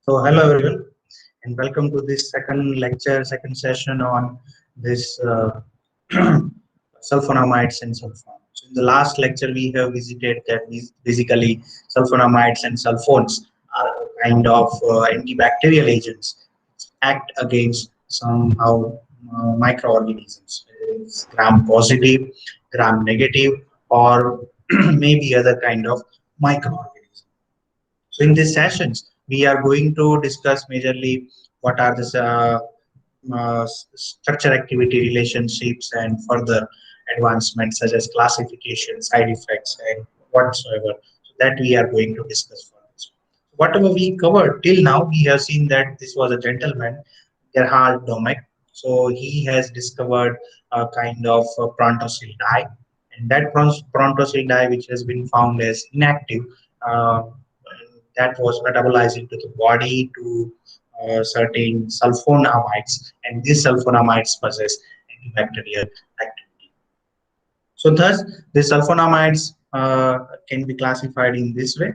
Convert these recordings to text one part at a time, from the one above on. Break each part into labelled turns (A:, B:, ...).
A: So hello everyone and welcome to this second lecture, second session on this sulfonamides and sulfones. So in the last lecture we have visited that basically sulfonamides and sulfones are kind of antibacterial agents act against somehow microorganisms. It's gram positive, gram negative or maybe other kind of microorganisms. So in these sessions, we are going to discuss majorly what are the structure activity relationships and further advancements such as classification, side effects, and whatsoever. So that we are going to discuss further. Whatever we covered till now, we have seen that this was a gentleman, Gerhard Domek. So he has discovered a kind of prontosil dye, and that prontosil dye, which has been found as inactive, uh, that was metabolized into the body to certain sulfonamides, and these sulfonamides possess antibacterial activity. So thus, the sulfonamides can be classified in this way.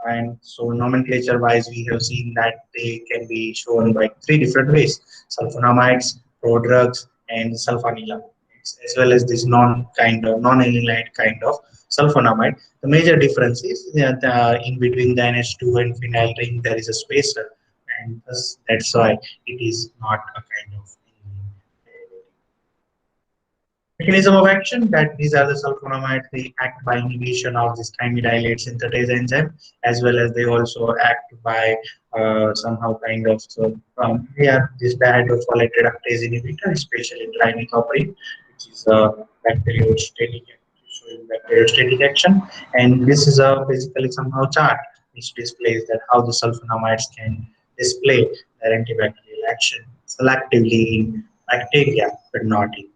A: And so nomenclature-wise, we have seen that they can be shown by three different ways: sulfonamides, prodrugs, and sulfonylamides, as well as this non-allyl kind of sulfonamide. The major difference is that in between the NH2 and phenyl ring there is a spacer, and thus that's why it is not a kind of mechanism of action. That these are the sulfonamides. They act by inhibition of this thymidylate synthetase enzyme, as well as they also act by somehow kind of here this dihydrofolate reductase inhibitor, especially trimethoprim, which is a bacteriostatic showing bacteriostatic action. And this is a basically somehow chart which displays that how the sulfonamides can display their antibacterial action selectively in bacteria but not in.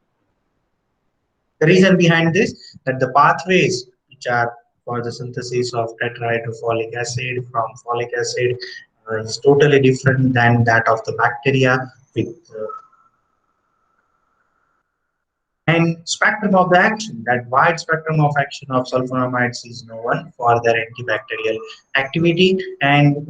A: The reason behind this that the pathways which are for the synthesis of tetrahydrofolic acid from folic acid is totally different than that of the bacteria with and spectrum of the action. That wide spectrum of action of sulfonamides is known for their antibacterial activity, and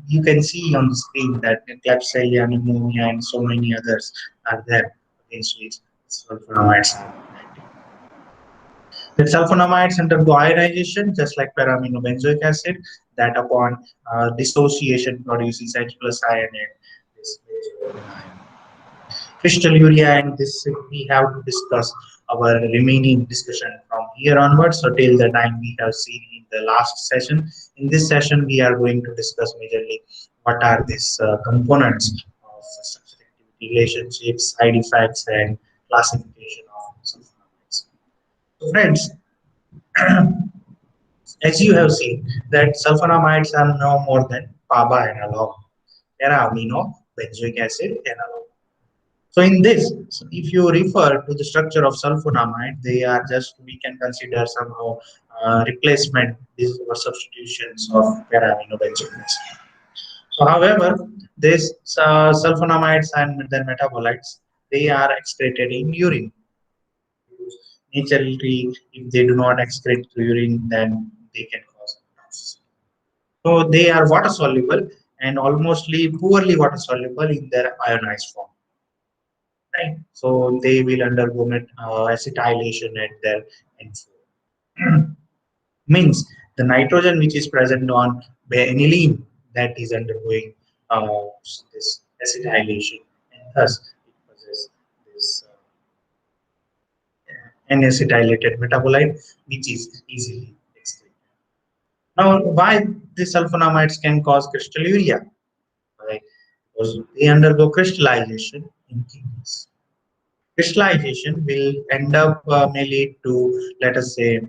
A: you can see on the screen that Klebsiella pneumonia and so many others are there against which sulfonamides are. The sulfonamides undergo ionization just like peraminobenzoic acid, that upon dissociation produces H plus ion and this crystalluria, and this we have to discuss our remaining discussion from here onwards. So till the time we have seen in the last session, in this session we are going to discuss majorly what are these components of structure activity relationships, side effects, and classification of sulfonamides. So friends, as you have seen that sulfonamides are no more than PABA analog, para-amino benzoic acid analog. So in this, if you refer to the structure of sulfonamide, they are just, we can consider somehow replacement or substitutions of para-amino benzoic acid. So however, these sulfonamides and their metabolites, they are excreted in urine. Naturally, if they do not excrete through urine, then they can cause toxicity. So they are water soluble and almostly poorly water soluble in their ionized form. Right. So they will undergo acetylation at their end. Means the nitrogen which is present on aniline, that is undergoing this acetylation, and thus it possesses this N-acetylated metabolite which is easily excreted. Now, why the sulfonamides can cause crystalluria? Right? Because they undergo crystallization in kidneys. Crystallization will end up may lead to, let us say,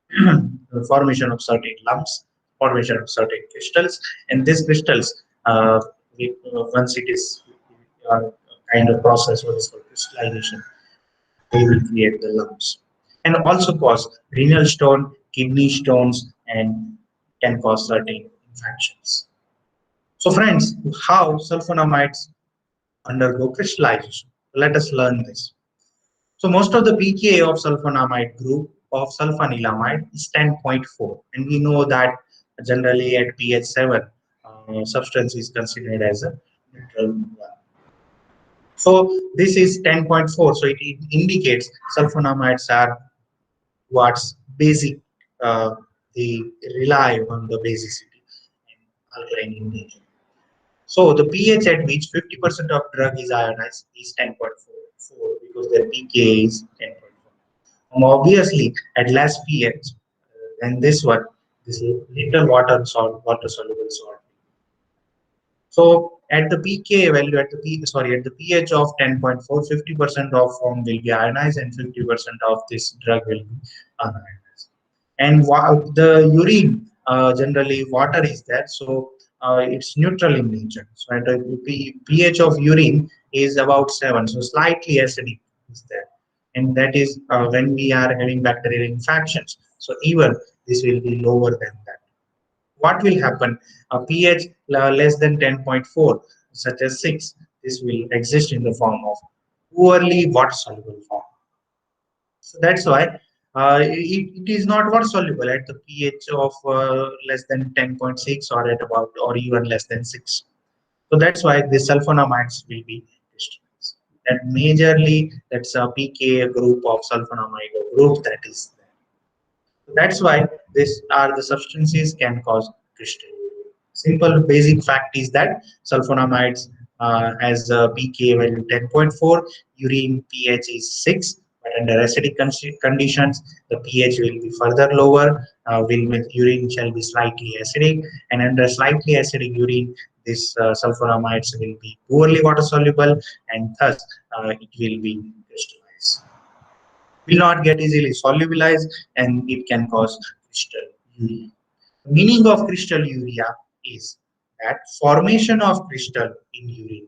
A: the formation of certain lumps, formation of certain crystals, and these crystals, once it is kind of process what is called crystallization, they will create the lumps and also cause renal stone, kidney stones, and can cause certain infections. So, friends, how sulfonamides undergo crystallization? Let us learn this. So most of the pKa of sulfonamide group of sulfanilamide is 10.4, and we know that generally at pH 7, substance is considered as a neutral one. So this is 10.4. So it indicates sulfonamides are what's basic. Uh, they rely on the basicity and alkaline in nature. So the pH at which 50% of drug is ionized is 10.44 because their pK is 10.4. Obviously, at less pH than this one, this little water soluble salt. So at the pK value, at the pH of 10.4, 50% of form will be ionized and 50% of this drug will be unionized. And the urine, generally water is there, so it's neutral in nature. So at the pH of urine is about 7, so slightly acidic is there. And that is when we are having bacterial infections. So even this will be lower than that. What will happen? A pH less than 10.4, such as 6, this will exist in the form of poorly water soluble form. So that's why it is not water soluble at the pH of less than 10.6 or at about or even less than 6. So that's why the sulfonamides will be crystallized. That majorly that's a pK group of sulfonamide group that is there. That's why these are the substances can cause crystal. Simple basic fact is that sulfonamides has a pK value 10.4, urine pH is 6, but under acidic conditions, the pH will be further lower, urine shall be slightly acidic, and under slightly acidic urine, this sulfonamides will be poorly water soluble, and thus it will be crystallized, will not get easily solubilized, and it can cause crystal urea. The meaning of crystal urea is that formation of crystal in urine.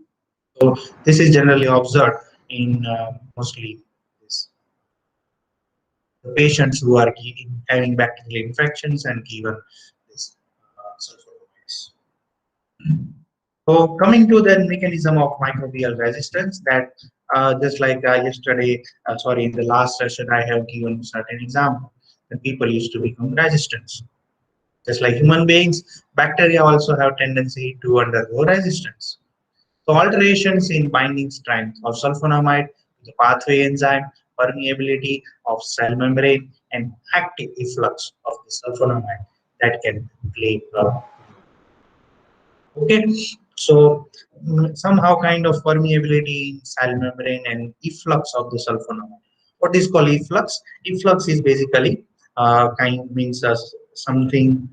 A: So this is generally observed in mostly this, the patients who are having bacterial infections and given this sulfonides. So coming to the mechanism of microbial resistance, that just like sorry, in the last session, I have given certain example that people used to become resistant. Just like human beings, bacteria also have tendency to undergo resistance. So alterations in binding strength of sulfonamide, the pathway enzyme, permeability of cell membrane, and active efflux of the sulfonamide that can play a role. Okay, so somehow kind of permeability in cell membrane and efflux of the sulfonamide. What is called efflux? Efflux is basically kind means something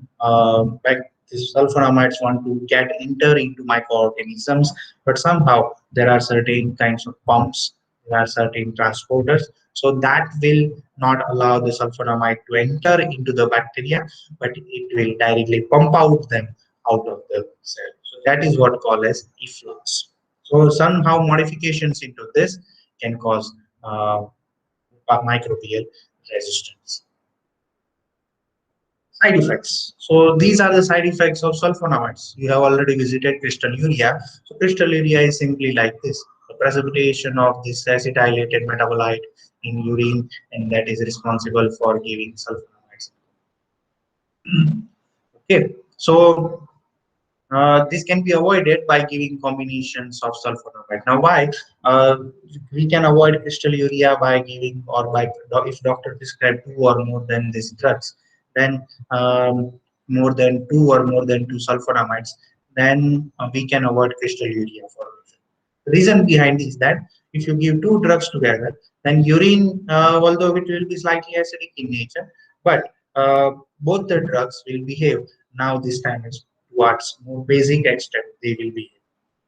A: like these sulfonamides want to get enter into microorganisms, but somehow there are certain kinds of pumps, there are certain transporters, so that will not allow the sulfonamide to enter into the bacteria, but it will directly pump out them out of the cell. So that is what called as efflux. So somehow modifications into this can cause microbial resistance. Side effects. So these are the side effects of sulfonamides. You have already visited crystal urea. So crystal urea is simply like this: the precipitation of this acetylated metabolite in urine, and that is responsible for giving sulfonamides. Okay, so this can be avoided by giving combinations of sulfonamide. Now, why? We can avoid crystal urea by giving, or by if doctor prescribe two or more than these drugs, then more than two sulfonamides, then we can avoid crystal urea formation. The reason behind is that if you give two drugs together, then urine, although it will be slightly acidic in nature, but both the drugs will behave now this time is towards more basic extent they will behave.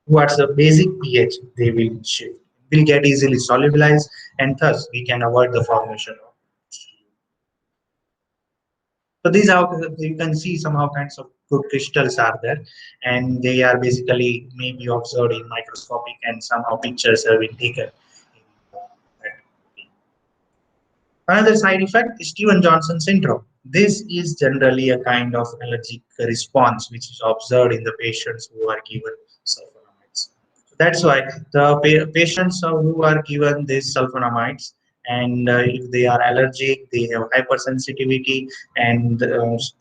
A: Towards the basic pH they will shift, will get easily solubilized, and thus we can avoid the formation of. So these are, you can see somehow kinds of good crystals are there, and they are basically maybe observed in microscopic, and somehow pictures have been taken. Another side effect is Steven-Johnson syndrome. This is generally a kind of allergic response which is observed in the patients who are given sulfonamides. That's why the patients who are given these sulfonamides, and if they are allergic, they have hypersensitivity, and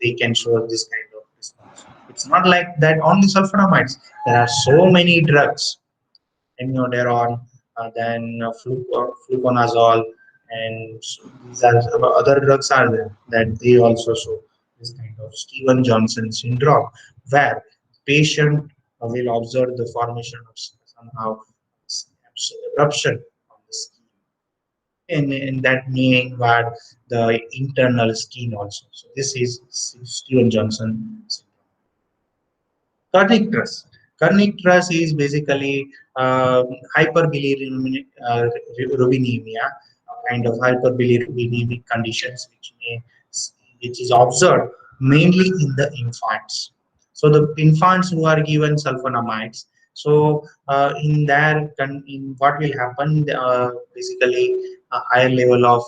A: they can show this kind of response. It's not like that only sulfonamides. There are so many drugs, iminoderon, fluconazole, and these are other drugs are there that they also show this kind of Steven Johnson syndrome, where patient will observe the formation of somehow eruption of the skin, and that may invade the internal skin also. So this is Steven Johnson syndrome. Kernicterus. Kernicterus is basically hyperbilirubinemia, a kind of hyperbilirubinemia conditions which is observed mainly in the infants. So the infants who are given sulfonamides, so in what will happen, basically a higher level of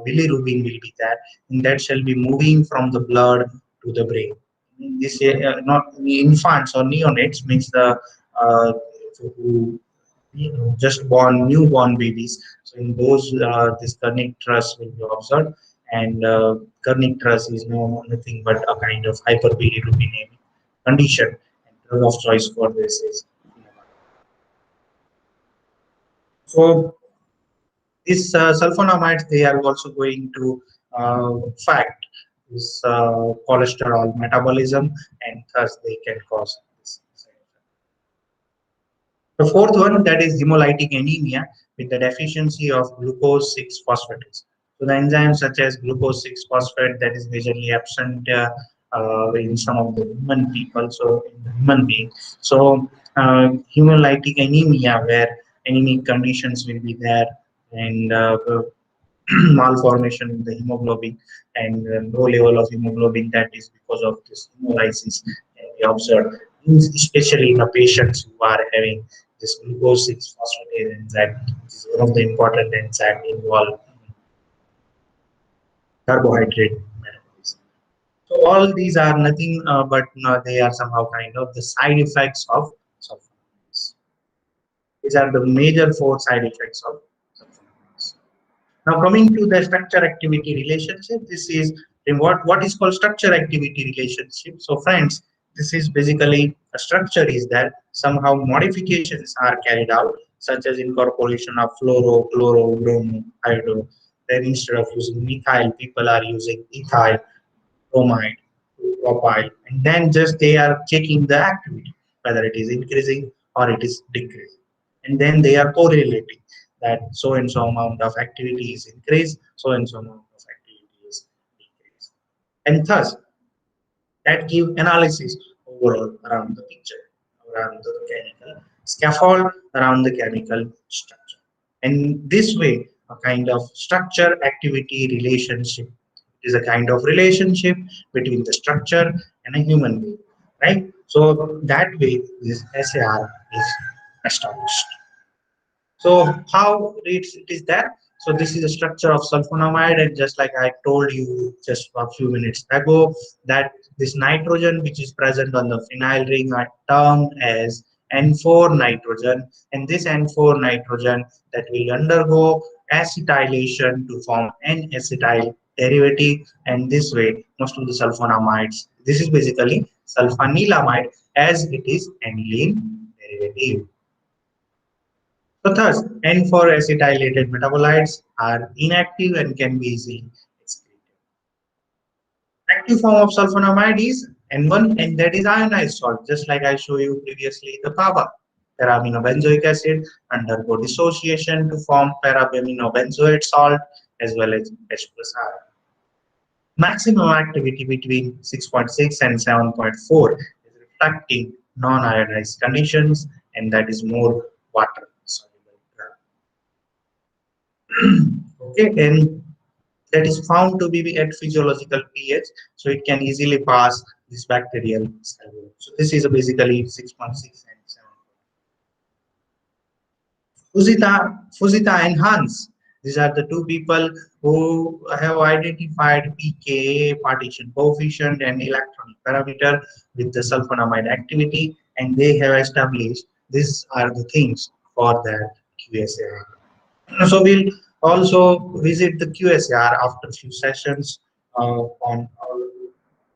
A: bilirubin will be there, and that shall be moving from the blood to the brain. This not infants or neonates, means the uh, who just born newborn babies. So in those, this kernicterus will be observed, and kernicterus is nothing but a kind of hyperbilirubinemia condition, and drug of choice for this is so these sulfonamides, they are also going to affect this cholesterol metabolism, and thus they can cause this. The fourth one, that is hemolytic anemia with the deficiency of glucose 6 phosphatase. So the enzymes such as glucose 6 phosphate, that is majorly absent in some of the human people, so in the human being. So hemolytic anemia, where anemic conditions will be there, and malformation in the hemoglobin, and low level of hemoglobin, that is because of this hemolysis can be observed, especially in the patients who are having this glucose 6 phosphatase enzyme, which is one of the important enzymes involved in carbohydrate metabolism. So all these are nothing but they are somehow kind of the side effects of sulfonylureas. These are the major four side effects of sulfonylureas. Now coming to the structure activity relationship, this is in what is called structure activity relationship. So friends, this is basically a structure is that somehow modifications are carried out, such as incorporation of fluoro, chloro, bromo, hydro. Then instead of using methyl, people are using ethyl, bromide, propyl, and then just they are checking the activity, whether it is increasing or it is decreasing. And then they are correlating that so and so amount of activity is increased, so and so amount of activity is decreased. And thus, that give analysis overall around the picture, around the chemical scaffold, around the chemical structure. And this way, a kind of structure activity relationship is a kind of relationship between the structure and a human being, right? So that way, this SAR is established. So how it is there? So this is the structure of sulfonamide, and just like I told you just a few minutes ago, that this nitrogen which is present on the phenyl ring are termed as N4 nitrogen, and this N4 nitrogen that will undergo acetylation to form N-acetyl derivative, and this way most of the sulfonamides. This is basically sulfanilamide as it is aniline derivative. So thus, N4 acetylated metabolites are inactive and can be easily excreted. Active form of sulfonamide is N1, and that is ionized salt, just like I showed you previously the PABA. Paraminobenzoic acid undergo dissociation to form parabaminobenzoate salt as well as H plus R. Maximum activity between 6.6 and 7.4 is reflecting non-ionized conditions, and that is more water soluble drug. Okay, and that is found to be at physiological pH, so it can easily pass this bacterial cell wall. So this is basically 6.6 and 7. Fujita and Hans. These are the two people who have identified pKa, partition coefficient, and electronic parameter with the sulfonamide activity, and they have established these are the things for that QSAR. So we'll also visit the QSAR after a few sessions on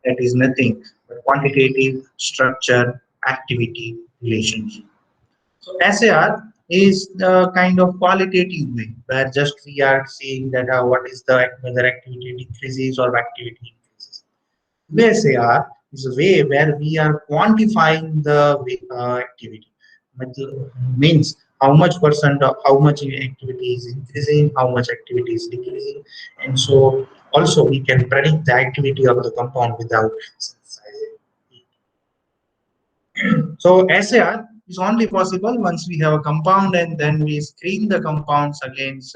A: that is nothing quantitative structure activity relationship. So SAR is the kind of qualitative way where just we are seeing that what is the whether activity decreases or activity increases. USAR is a way where we are quantifying the activity. Means how much percent of how much activity is increasing, how much activity is decreasing, and so also we can predict the activity of the compound without synthesizing. So SAR is only possible once we have a compound and then we screen the compounds against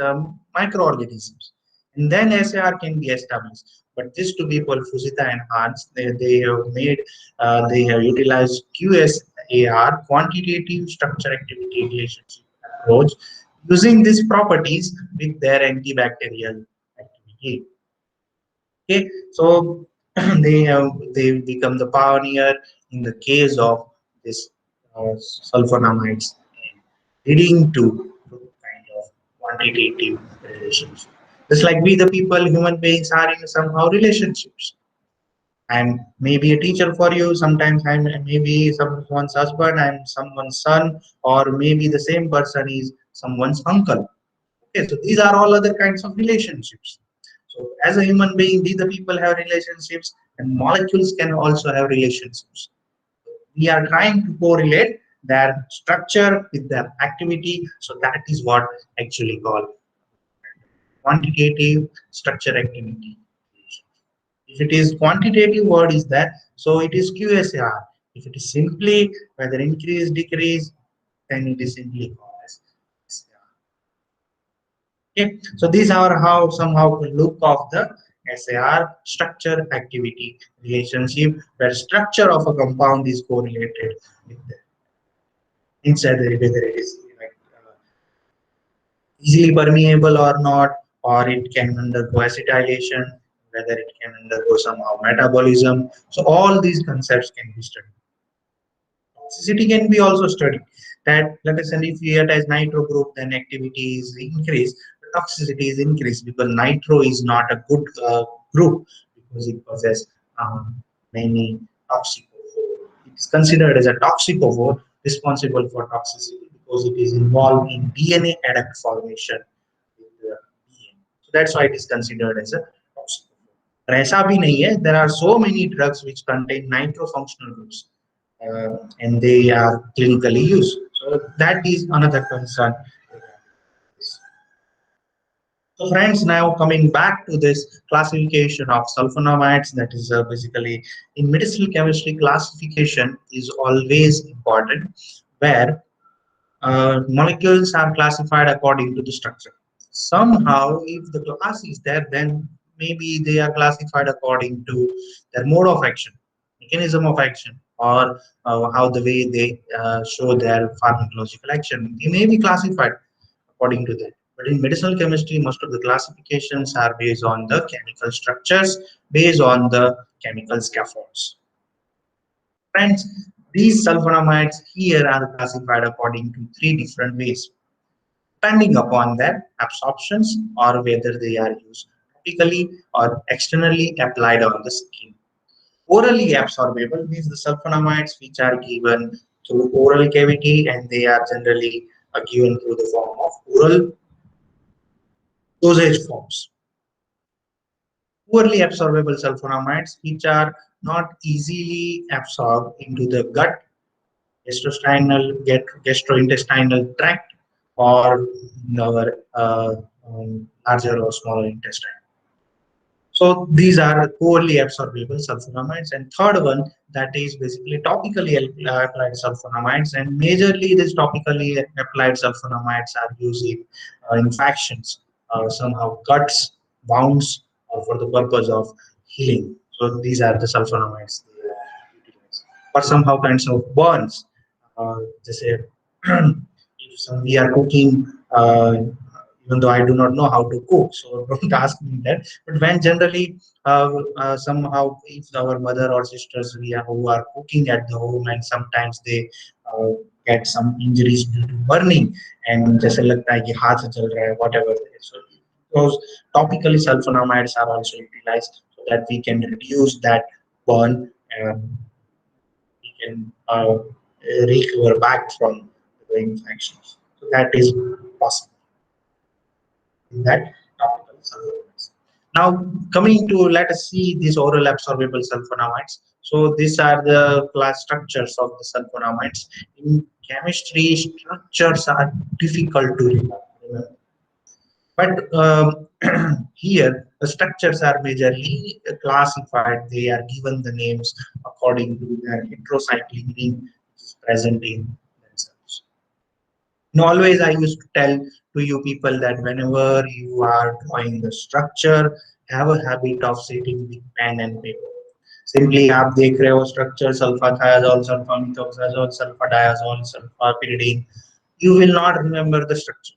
A: microorganisms. And then SAR can be established. But this two people, Fujita and Hans, they have utilized QSAR, quantitative structure activity relationship approach, using these properties with their antibacterial activity. Okay, so they become the pioneer in the case of this sulfonamides, leading to kind of quantitative relationship. Just like we, the people, human beings are in somehow relationships. I'm maybe a teacher for you. Sometimes I'm maybe someone's husband. I'm someone's son, or maybe the same person is someone's uncle. Okay, so these are all other kinds of relationships. So as a human being, we the people have relationships, and molecules can also have relationships. We are trying to correlate their structure with their activity. So that is what actually called quantitative structure activity. If it is quantitative, what is that? So it is QSAR. If it is simply whether increase, decrease, then it is simply called as SAR. Okay, so these are how somehow we look of the SAR structure activity relationship, where structure of a compound is correlated with the inside the whether it is like easily permeable or not, or it can undergo acetylation, whether it can undergo somehow metabolism. So all these concepts can be studied. Toxicity can be also studied. That let us say if we attach nitro group, then activity is increased, but toxicity is increased because nitro is not a good group because it possesses many toxicophore. It is considered as a toxicophore responsible for toxicity because it is involved in DNA adduct formation with the DNA. So that's why it is considered as a toxicophore. पर ऐसा भी नहीं है. There are so many drugs which contain nitro functional groups and they are clinically used. So that is another concern. So friends, now coming back to this classification of sulfonamides, that is basically in medicinal chemistry, classification is always important, where molecules are classified according to the structure. Somehow, if the class is there, then maybe they are classified according to their mode of action, mechanism of action, or how the way they show their pharmacological action. They may be classified according to that. But in medicinal chemistry, most of the classifications are based on the chemical structures, based on the chemical scaffolds. Friends, these sulfonamides here are classified according to three different ways, depending upon their absorptions or whether they are used topically or externally applied on the skin. Orally absorbable means the sulfonamides which are given through oral cavity, and they are generally given through the form of oral dosage forms. Poorly absorbable sulfonamides which are not easily absorbed into the gut, gastrointestinal tract, or in our larger or smaller intestine. So these are poorly absorbable sulfonamides. And third one, that is basically topically applied sulfonamides. And majorly these topically applied sulfonamides are used in infections, somehow cuts, wounds, or for the purpose of healing. So these are the sulfonamides they are utilized. For somehow kinds of burns, just say if we are cooking, even though I do not know how to cook, so don't ask me that. But when generally somehow if our mother or sisters who are cooking at the home, and sometimes they uh, get some injuries due to burning, and जैसे लगता है कि हाथ जल रहा है, whatever. So those topically sulfonamides are also utilized so that we can reduce that burn can recover back from the infections. So that is possible in that topical sulfonamides. Now, coming to, let us see these oral absorbable sulfonamides. So these are the class structures of the sulfonamides. In chemistry, structures are difficult to remember. But here, the structures are majorly classified. They are given the names according to their heterocyclic ring, which is present in themselves. Always I used to tell to you people that whenever you are drawing the structure, have a habit of sitting with pen and paper. Simply आप देख रहे हो structure sulfa thiazole, sulfa methoxazole, sulfa diazole, sulfa pyridine. You will not remember the structure.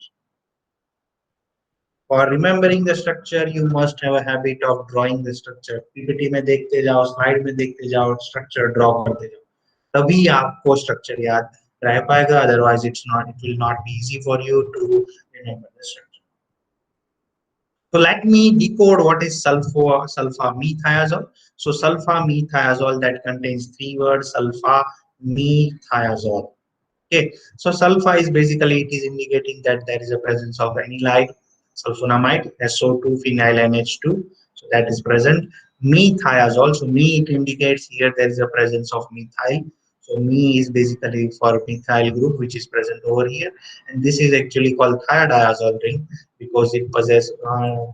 A: For remembering the structure, you must have a habit of drawing the structure. PPT में देखते जाओ, slide में देखते जाओ, structure draw करते जाओ. तभी आपको structure याद रह पाएगा. Otherwise, it will not be easy for you to remember the structure. So let me decode what is sulfamethiazole. So sulfamethiazole, that contains three words: sulfamethiazole. Okay, so sulfa is basically, it is indicating that there is a presence of anilide, sulfonamide, SO2, phenyl NH2, so that is present. Methiazole, so me, it indicates here there is a presence of methyl. So me is basically for methyl group, which is present over here, and this is actually called thiodiazole ring because it possesses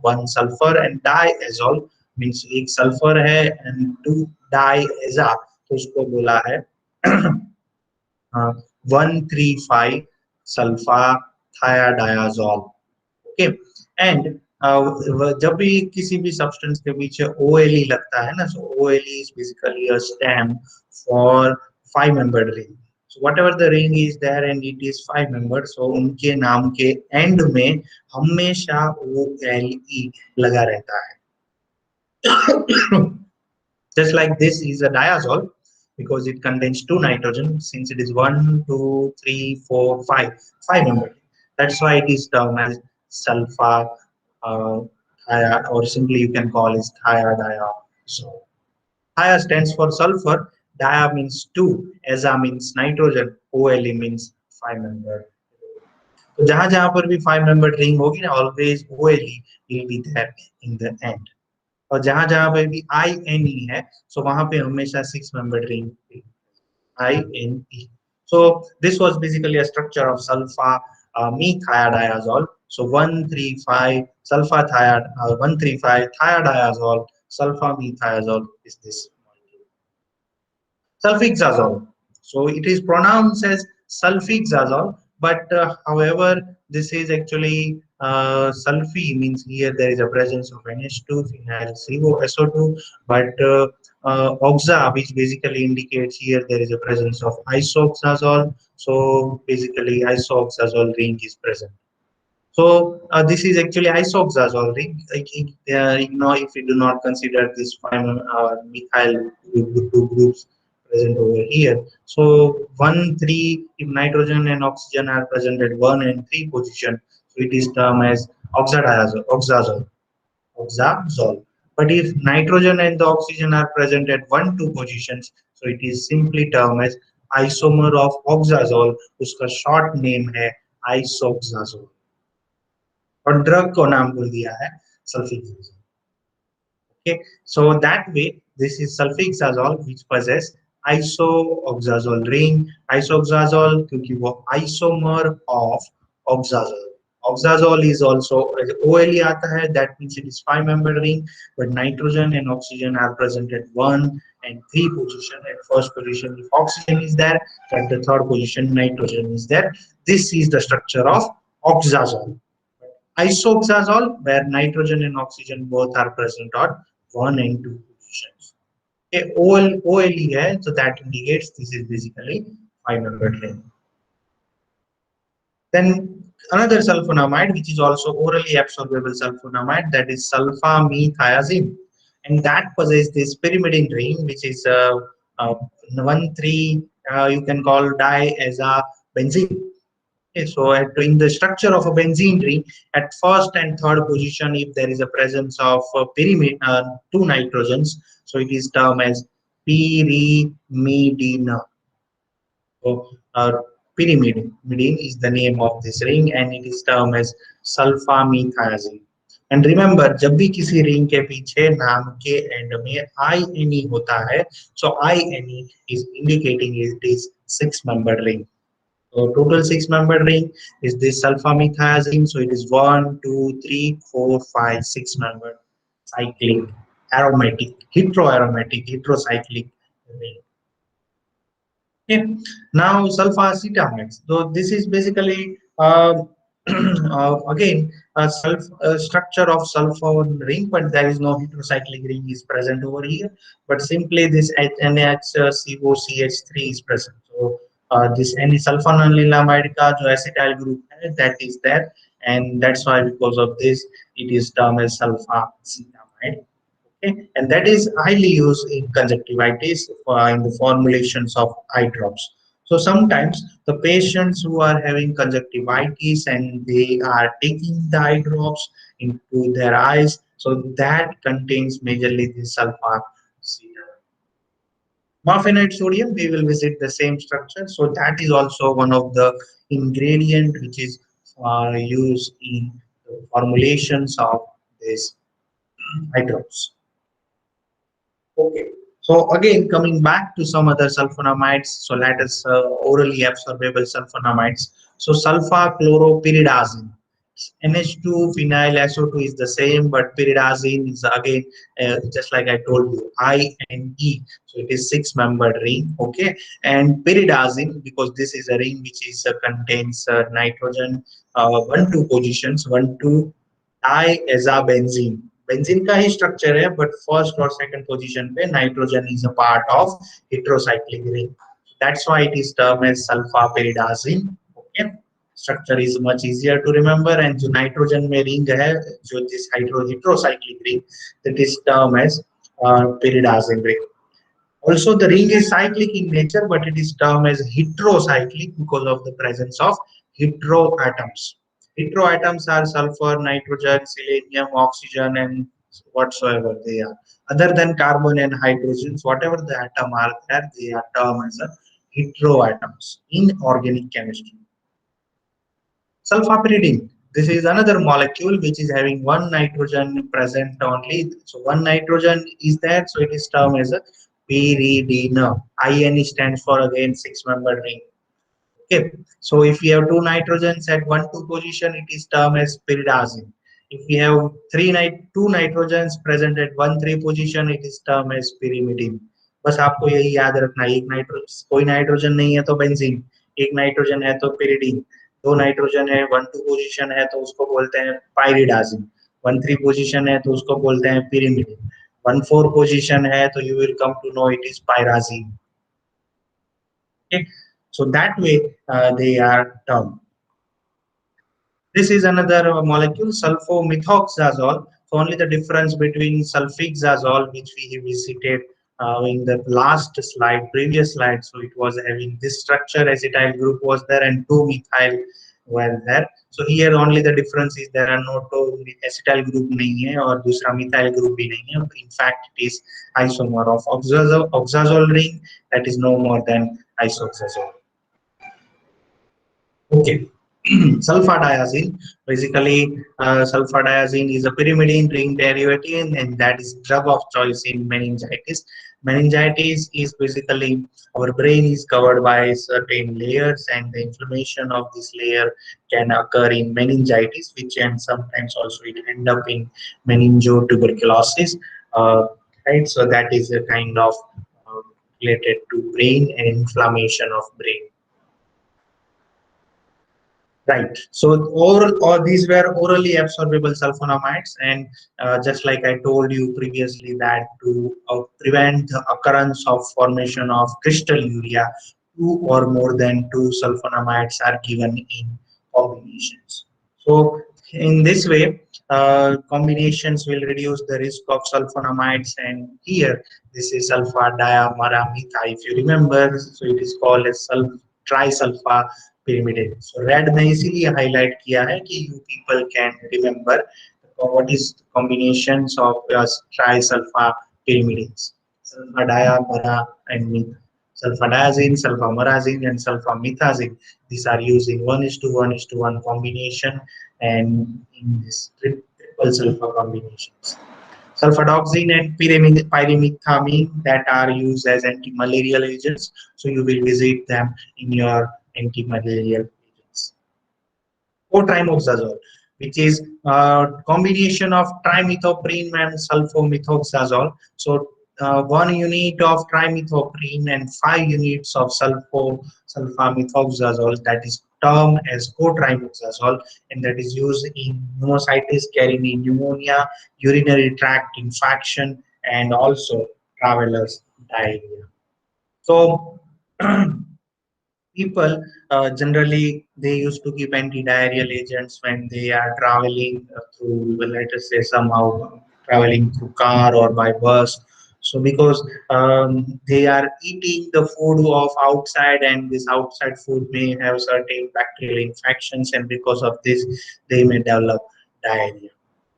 A: one sulfur, and diazole means एक sulfur है and two diaza, तो उसको बोला है 135 sulfa thiodiazole. Okay, and जब भी किसी भी सब्सटेंस के पीछे OLE लगता है ना, so OLE is basically a stem for 5-membered ring. So whatever the ring is there and it is 5-membered, so उनके नाम के end में हमेशा OLE लगा रहता है. Just like this is a diazole because it contains two nitrogen, since it is 1, 2, 3, 4, 5, 5-membered. That's why it is termed as sulfa, uh, or simply you can call it thiodiazole. Thia stands for sulfur, dia means 2, aza means nitrogen, OLE means 5-membered. तो जहां जहां पर भी 5-membered ring होगी ना, always OLE will be there in the end. और जहां जहां पे भी INE है, so वहां पे हमेशा 6-membered ring INE. So this was basically a structure of sulfa methiodiazole. So 135 sulfa 135 thiodiazole sulfa methiazole is this molecule. Sulfixazole. So it is pronounced as sulfixazole, but however, this is actually sulfi means here there is a presence of NH2, phenyl SO2, but oxa, which basically indicates here there is a presence of isoxazole. So basically, isoxazole ring is present. So this is actually isoxazole ring. If we do not consider this methyl two groups present over here. So 1, 3, if nitrogen and oxygen are present at 1 and 3 position, so it is termed as oxazole. But if nitrogen and the oxygen are present at 1, 2 positions, so it is simply termed as isomer of oxazole. उसका short name है isoxazole. और drug को नाम बोल दिया है सल्फिक्साजोल. Okay, so that way this is sulfixazole which possess isoxazole ring. Isoxazole क्योंकि वो isomer of oxazole. Oxazole is also OLE आता है, that means it is 5-membered ring, but nitrogen and oxygen are present at 1 and 3 position. At first position if oxygen is there, at the third position nitrogen is there. This is the structure of oxazole. Isoxazole, where nitrogen and oxygen both are present on 1 and 2 positions. Okay, OLE hai, so that indicates this is basically 5-membered ring. Then another sulfonamide, which is also orally absorbable sulfonamide, that is sulfamethiazine, and that possesses this pyrimidine ring, which is 1, 3. You can call diazabenzene. Okay, so in the structure of a benzene ring, at first and third position, if there is a presence of two nitrogens, so it is termed as pyrimidine. So pyrimidine is the name of this ring and it is termed as sulfamethiazine. And remember, जब भी किसी ring के पीछे नाम के and में I N E होता है, so I N E is indicating it is six-membered ring. So total six-membered ring is this sulfamethiazine. So it is one, two, three, four, five, six-membered cyclic aromatic, heteroaromatic, heterocyclic ring. Okay. Now sulfacetamides. So this is basically again a self structure of sulfone ring, but there is no heterocyclic ring is present over here. But simply this NHCOCH3 is present. So this any sulfonanilamide का जो acetyl group है that is there, and that's why because of this it is termed as sulfacetamide. Okay, and that is highly used in conjunctivitis in the formulations of eye drops. So sometimes the patients who are having conjunctivitis and they are taking the eye drops into their eyes, so that contains majorly the sulfacetamide. Morphinate sodium, we will visit the same structure. So that is also one of the ingredient which is used in the formulations of this eye drops. Okay. So again, coming back to some other sulfonamides, so let us orally absorbable sulfonamides. So sulfa-chloropyridazine. NH2 phenyl SO2 is the same, but pyridazine is again just like I told you, INE. So it is six-membered ring. Okay, and pyridazine because this is a ring which is contains nitrogen one two positions, one two diazabenzene. Benzene का ही structure है but first और second position पे nitrogen is a part of heterocyclic ring. That's why it is termed as sulfapyridazine. Okay, structure is much easier to remember and जो nitrogen में ring है जो जिस heterocyclic ring that is termed as pyridazine ring. Also, the ring is cyclic in nature, but it is termed as heterocyclic because of the presence of heteroatoms. Heteroatoms are sulfur, nitrogen, selenium, oxygen, and whatsoever they are. Other than carbon and hydrogens, whatever the atom are there, they are termed as a heteroatoms in organic chemistry. Sulfapyridine. This is another molecule which is having one nitrogen present only. So one nitrogen is there, so it is termed as a pyridine. IN stands for again six-membered ring. Okay, so if we have two nitrogens at one two position, it is termed as pyridazine. If we have two nitrogens present at one three position, it is termed as pyrimidine. बस आपको यही याद रखना है, एक कोई nitrogen नहीं है तो बेंजीन, एक नाइट्रोजन है तो pyridine, दो नाइट्रोजन है वन टू पोजीशन है तो उसको बोलते हैं पायरिडाजिन, वन थ्री पोजीशन है तो उसको बोलते हैं pyrimidine, वन फोर पोजीशन है तो you will come to know it is pyrazine. Okay, so that way they are termed. This is another molecule, sulfomethoxazole. So only the difference between sulfixazole, which we visited in the last slide, previous slide. So it was having this structure, acetyl group was there, and two methyl were there. So here only the difference is there are no two acetyl group नहीं है और दूसरा methyl group भी नहीं है. In fact, it is isomer of oxazole ring that is no more than isoxazole. Okay. Sulfadiazine. Basically, sulfadiazine is a pyrimidine ring derivative, and that is drug of choice in meningitis. Meningitis is basically our brain is covered by certain layers, and the inflammation of this layer can occur in meningitis, which and sometimes also it end up in meningotuberculosis. Right, so that is a kind of related to brain and inflammation of brain. Right. So all these were orally absorbable sulfonamides, and just like I told you previously, that to prevent the occurrence of formation of crystal urea, two or more than two sulfonamides are given in combinations. So in this way, combinations will reduce the risk of sulfonamides. And here, this is sulfa diamaramitha. If you remember, so it is called as trisulfa pyrimidine. So red में इसीलिए highlight किया है कि you people can remember what is combinations of trisulfa pyrimidines, sulfa dia, para and metha. Sulfadiazine, sulfamorazine, and sulfamethazine. These are used in 1:1:1 combination and in this triple sulfur combinations. Sulfadoxine and pyrimethamine that are used as anti-malarial agents. So you will visit them in your anti-malarial agents. Cotrimoxazole, which is a combination of trimethoprim and sulfomethoxazole. So 1 unit of trimethoprim and 5 units of sulfamethoxazole, that is termed as cotrimoxazole, and that is used in pneumocystis carrying pneumonia, urinary tract infection, and also travelers diarrhea. So people generally they used to keep anti-diarrheal agents when they are traveling through, well, let us say somehow traveling through car or by bus. So because they are eating the food of outside, and this outside food may have certain bacterial infections, and because of this they may develop diarrhea.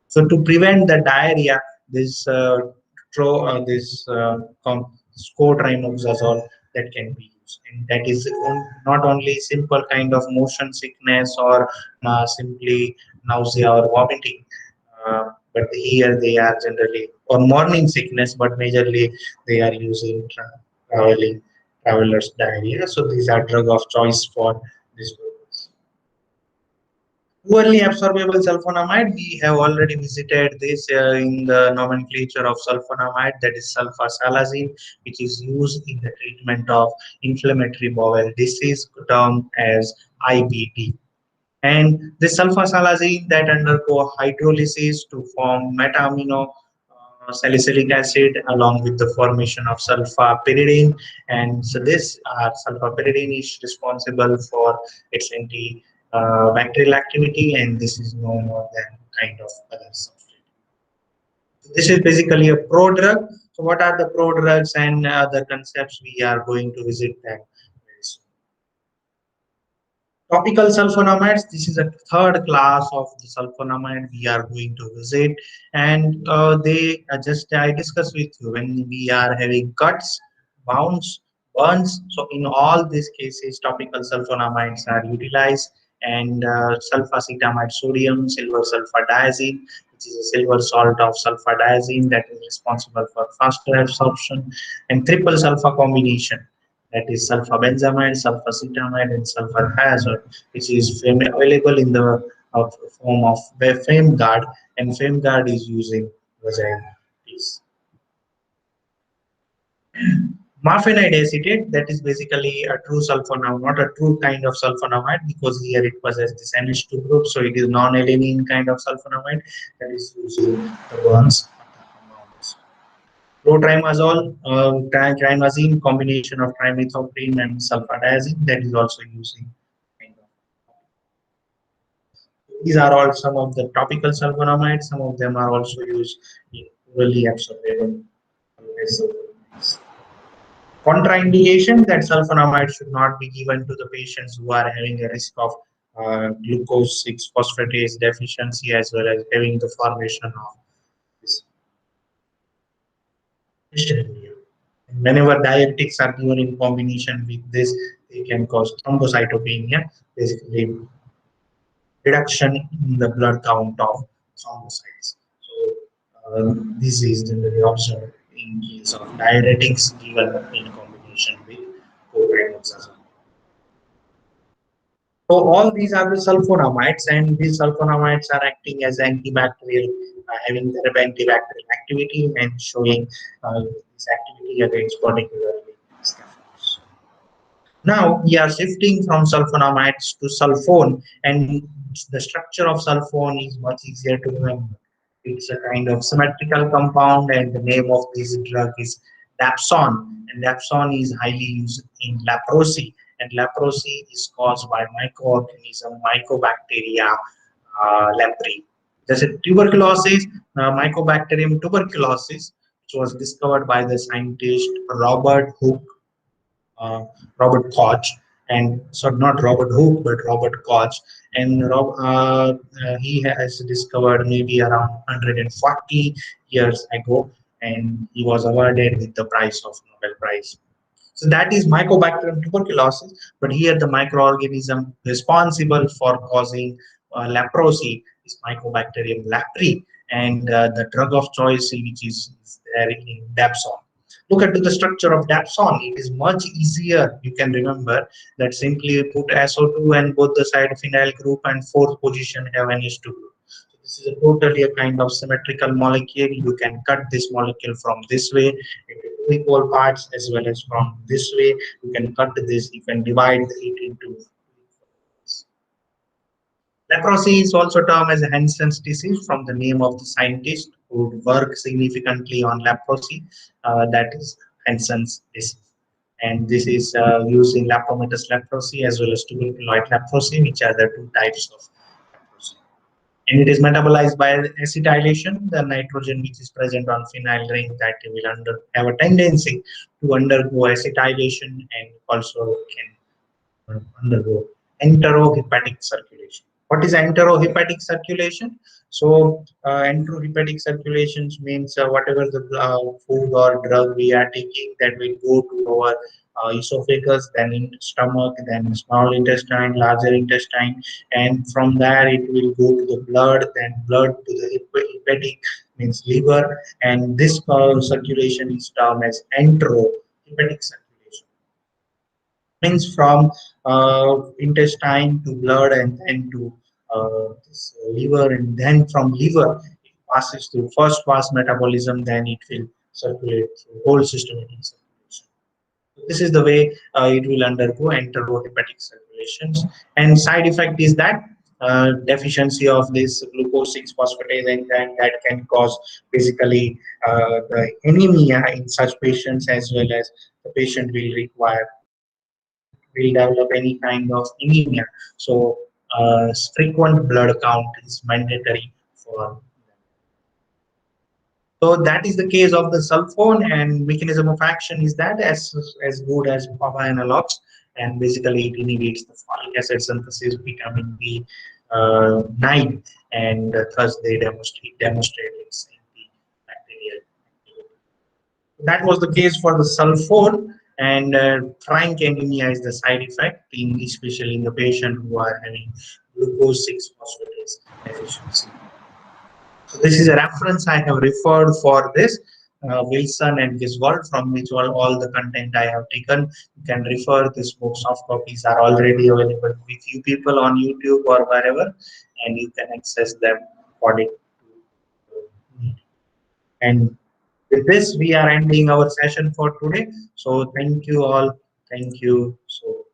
A: So to prevent the diarrhea, this this cotrimoxazole that can be used, and that is not only simple kind of motion sickness or simply nausea or vomiting, but here they are generally or morning sickness, but majorly they are using traveling travelers diarrhea. So these are drug of choice for this purpose. Poorly absorbable sulfonamide, we have already visited this in the nomenclature of sulfonamide, that is sulfasalazine, which is used in the treatment of inflammatory bowel disease termed as IBD. And the sulfasalazine that undergo hydrolysis to form meta-amino salicylic acid along with the formation of sulfapyridine, and so this sulfapyridine is responsible for its antibacterial activity, and this is no more than kind of other substrate. So this is basically a prodrug. So what are the prodrugs and other concepts? We are going to visit that very soon. Topical sulfonamides, this is a third class of the sulfonamide we are going to visit, and they just I discussed with you when we are having cuts, bounds, burns. So in all these cases, topical sulfonamides are utilized, and sulfacetamide sodium, silver sulfadiazine, which is a silver salt of sulfadiazine that is responsible for faster absorption, and triple sulfa combination, that is sulfabenzamide, sulfacetamide, and sulfathiazole, which is available in the form of FameGuard, and FameGuard is using vaginal piece. Marphenide acetate, that is basically a true sulfonamide, not a true kind of sulfonamide, because here it possesses this NH2 group, so it is non-alanine kind of sulfonamide that is using the burns amounts. Clotrimazole, trimazine combination of trimethoprim and sulfadiazine, that is also using kind of. These are all some of the topical sulfonamides. Some of them are also used in orally absorbable sulfonamides. Contraindication that sulfonamide should not be given to the patients who are having a risk of glucose 6 phosphatase deficiency, as well as having the formation of this hysterectomy. Whenever diuretics are given in combination with this, they can cause thrombocytopenia, basically reduction in the blood count of thrombocytes. So this is generally observed in case of diuretics given in combination with cotrimoxazole. So all these are the sulfonamides, and these sulfonamides are acting as antibacterial, having their antibacterial activity and showing this activity against particularly scaphoids. Now we are shifting from sulfonamides to sulfone, and the structure of sulfone is much easier to remember. It's a kind of symmetrical compound, and the name of this drug is dapsone. And dapsone is highly used in leprosy, and leprosy is caused by microorganism Mycobacteria leprae. There's a tuberculosis, Mycobacterium tuberculosis, which was discovered by the scientist uh, Robert Koch, and so not Robert Hooke, but Robert Koch, and he has discovered maybe around 140 years ago, and he was awarded with the prize of Nobel Prize. So that is Mycobacterium tuberculosis. But here the microorganism responsible for causing leprosy is Mycobacterium leprae, and the drug of choice which is there in Dapsone. Look at the structure of Dapsone. It is much easier. You can remember that simply put SO2 and both the side phenyl group and fourth position have an H2 group. So this is a totally a kind of symmetrical molecule. You can cut this molecule from this way into two equal parts as well as from this way. You can cut this. You can divide it into leprosy is also termed as Hansen's disease from the name of the scientist who worked significantly on leprosy, that is Hansen's disease. And this is used in lepromatous leprosy as well as tuberculoid leprosy, which are the two types of leprosy. And it is metabolized by acetylation, the nitrogen which is present on phenyl ring that will have a tendency to undergo acetylation and also can undergo enterohepatic circulation. What is enterohepatic circulation? So, enterohepatic circulation means whatever the food or drug we are taking that will go to our esophagus, then in stomach, then small intestine, larger intestine, and from there it will go to the blood, then blood to the hepatic means liver, and this circulation is termed as enterohepatic circulation means from intestine to blood and then to this liver, and then from liver it passes through first pass metabolism, then it will circulate through whole systematic circulation. So this is the way it will undergo enterohepatic circulations, and side effect is that deficiency of this glucose 6 phosphatase enzyme that can cause basically the anemia in such patients, as well as the patient will require will develop any kind of anemia. So frequent blood count is mandatory for. So that is the case of the sulfone, and mechanism of action is that as good as papa analogs, and basically it inhibits the folic acid synthesis, vitamin B9, and thus they demonstrate its antibacterial activity. That was the case for the sulfone, and frank anemia is the side effect, in especially in the patient who are having glucose 6 phosphatase deficiency. So this is a reference I have referred for this, Wilson and Giswold, from which all the content I have taken. You can refer. These books, soft copies are already available with you people on YouTube or wherever, and you can access them according to need. And with this, we are ending our session for today. So thank you all. Thank you. So